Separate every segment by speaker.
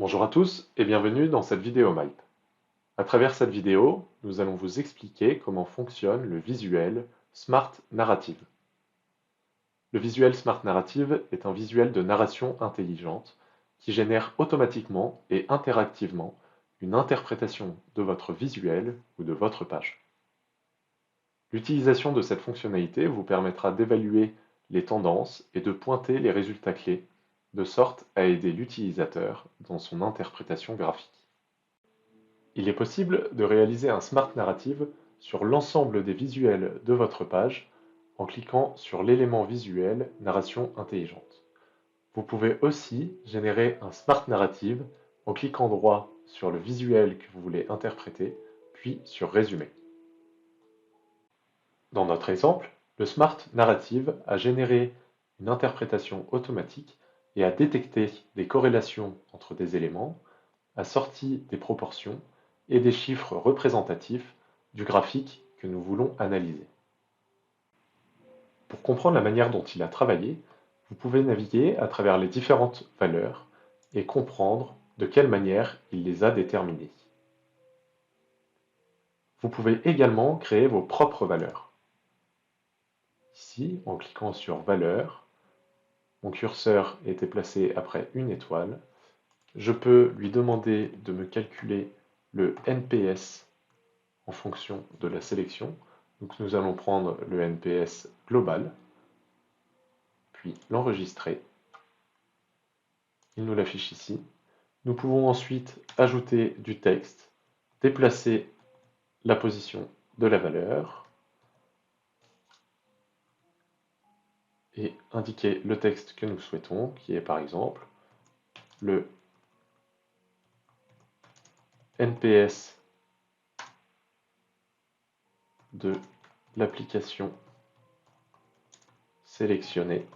Speaker 1: Bonjour à tous et bienvenue dans cette vidéo Mype. À travers cette vidéo, nous allons vous expliquer comment fonctionne le visuel Smart Narrative. Le visuel Smart Narrative est un visuel de narration intelligente qui génère automatiquement et interactivement une interprétation de votre visuel ou de votre page. L'utilisation de cette fonctionnalité vous permettra d'évaluer les tendances et de pointer les résultats clés, de sorte à aider l'utilisateur dans son interprétation graphique. Il est possible de réaliser un Smart Narrative sur l'ensemble des visuels de votre page en cliquant sur l'élément visuel Narration intelligente. Vous pouvez aussi générer un Smart Narrative en cliquant droit sur le visuel que vous voulez interpréter, puis sur Résumer. Dans notre exemple, le Smart Narrative a généré une interprétation automatique et a détecté des corrélations entre des éléments, a sorti des proportions et des chiffres représentatifs du graphique que nous voulons analyser. Pour comprendre la manière dont il a travaillé, vous pouvez naviguer à travers les différentes valeurs et comprendre de quelle manière il les a déterminées. Vous pouvez également créer vos propres valeurs. Ici, en cliquant sur Valeurs, mon curseur était placé après une étoile. Je peux lui demander de me calculer le NPS en fonction de la sélection. Donc nous allons prendre le NPS global, puis l'enregistrer. Il nous l'affiche ici. Nous pouvons ensuite ajouter du texte, déplacer la position de la valeur et indiquer le texte que nous souhaitons, qui est par exemple le NPS de l'application sélectionnée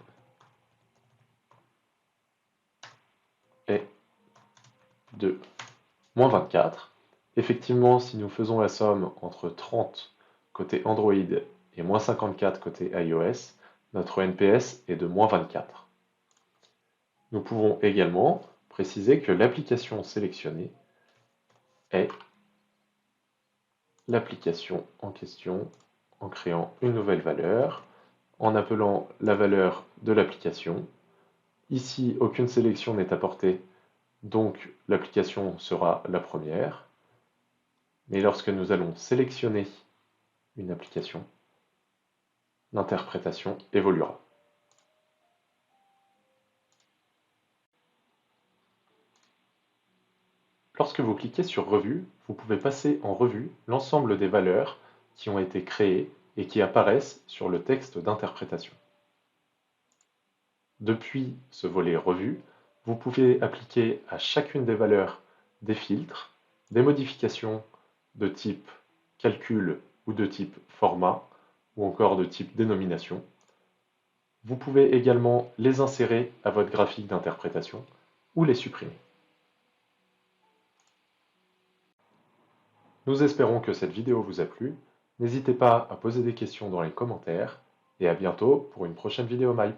Speaker 1: est de -24. Effectivement, si nous faisons la somme entre 30 côté Android et -54 côté iOS, notre NPS est de -24. Nous pouvons également préciser que l'application sélectionnée est l'application en question en créant une nouvelle valeur, en appelant la valeur de l'application. Ici, aucune sélection n'est apportée, donc l'application sera la première. Mais lorsque nous allons sélectionner une application, l'interprétation évoluera. Lorsque vous cliquez sur Revue, vous pouvez passer en revue l'ensemble des valeurs qui ont été créées et qui apparaissent sur le texte d'interprétation. Depuis ce volet Revue, vous pouvez appliquer à chacune des valeurs des filtres, des modifications de type calcul ou de type format, ou encore de type dénomination. Vous pouvez également les insérer à votre graphique d'interprétation ou les supprimer. Nous espérons que cette vidéo vous a plu. N'hésitez pas à poser des questions dans les commentaires et à bientôt pour une prochaine vidéo Mype.